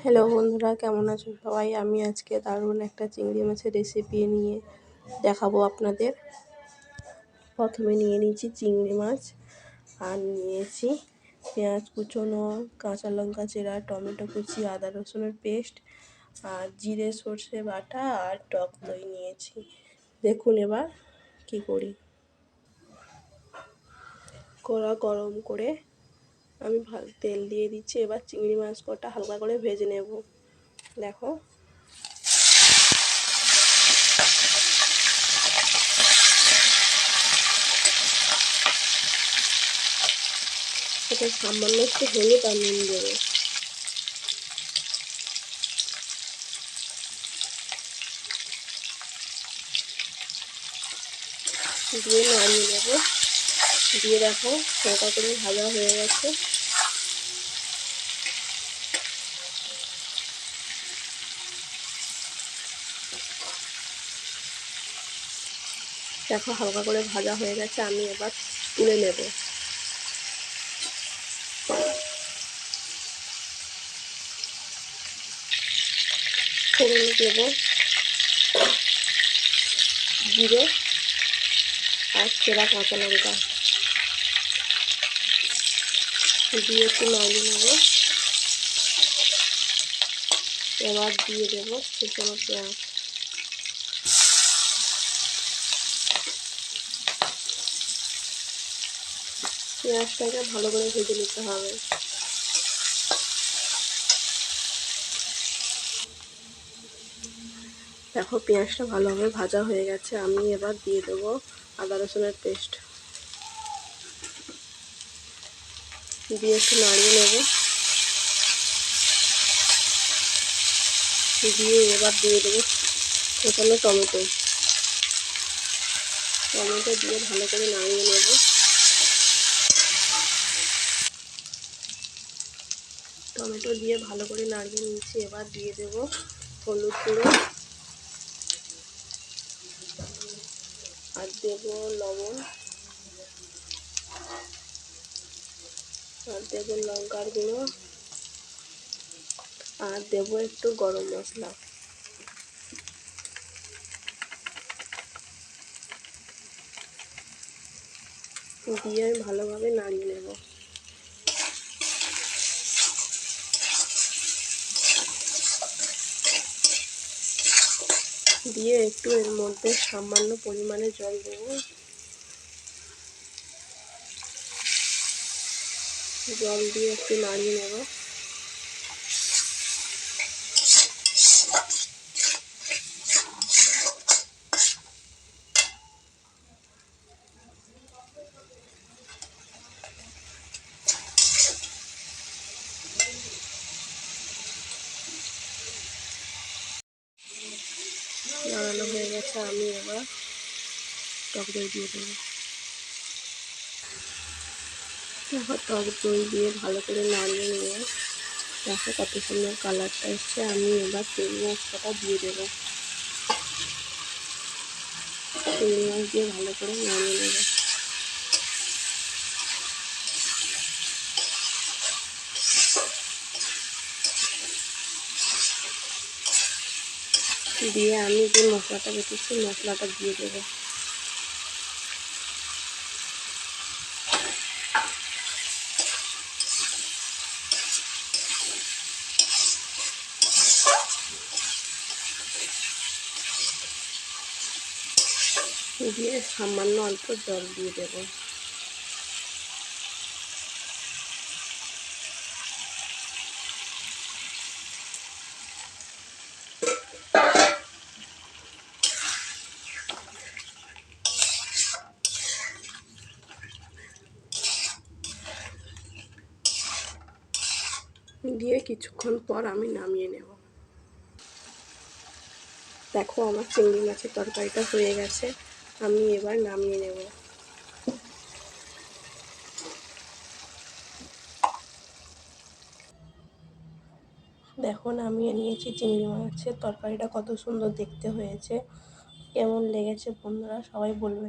Hello বন্ধুরা, কেমন আছো সবাই? আমি আজকে দারুণ একটা চিংড়ি মাছের রেসিপি নিয়ে দেখাবো আপনাদের। প্রথমে নিয়ে নিয়েছি চিংড়ি মাছ, আর নিয়েছি পেঁয়াজ কুচোনো, কাঁচা লঙ্কা চেরা, টমেটো কুচি, আদা রসুনের পেস্ট, আর জিরে সর্ষে বাটা আর টক দই নিয়েছি। দেখুন এবার কি করি। কড়া গরম করে আমি তেল দিয়ে দিচ্ছি। এবার চিংড়ি মাছ কটা হালকা করে ভেজে নেব। দেখো, এটা সামান্য একটু হলুদ আর নুন দেবো। দিয়ে নাড়িয়ে নেবো। দিয়ে দেখো হালকা করে ভাজা হয়ে গেছে। দেখো হালকা করে ভাজা হয়ে গেছে, আমি এবার তুলে নেব। ফোড়ন দেব জিরে আর চেরা কাঁচা লঙ্কা দিয়ে একটু নাড়িয়ে নেব। এবার দিয়ে দেবো কুচনো পেঁয়াজ। পেঁয়াজটাকে ভালো করে ভেজে নিতে হবে। দেখো পেঁয়াজটা ভালোভাবে ভাজা হয়ে গেছে, আমি এবার দিয়ে দেবো আদা রসুনের পেস্ট। দিয়ে একটু নাড়িয়ে নেব। দিয়ে এবার দিয়ে দেবো কুচনো টমেটো। টমেটো দিয়ে ভালো করে নাড়িয়ে নেব। টমেটো দিয়ে ভালো করে নাড়িয়ে নিচ্ছি। এবার দিয়ে দেব হলুদ গুঁড়ো আর দেব লবণ আর দেব লঙ্কার গুঁড়ো আর দেব একটু গরম মশলা। দিয়ে আমি ভালোভাবে নাড়িয়ে নেব। দিয়ে একটু এর মধ্যে সামান্য পরিমাণে জল দেব। জল দিয়ে একটু নাড়িয়ে নেব। নাড়ানো হয়ে গেছে, আমি এবার টক দই দিয়ে দেবো। টক দই দিয়ে ভালো করে নাড়িয়ে নিয়ে দেখো কত সুন্দর কালারটা এসছে। আমি এবার চিংড়ি মাছটা দিয়ে দেবো। চিংড়ি মাছ দিয়ে ভালো করে নাড়িয়ে নেব। দিয়ে আমি যে মশলাটা বেটেছি মশলাটা দিয়ে দেবো। দিয়ে সামান্য অল্প জল দিয়ে দেব। দিয়ে কিছুক্ষণ পর আমি নামিয়ে নেব। দেখো আমার চিংড়ি মাছের তরকারিটা হয়ে গেছে, আমি এবার নামিয়ে নেব। দেখো নামিয়ে নিয়েছি। চিংড়ি মাছের তরকারিটা কত সুন্দর দেখতে হয়েছে। কেমন লেগেছে বন্ধুরা সবাই বলবে।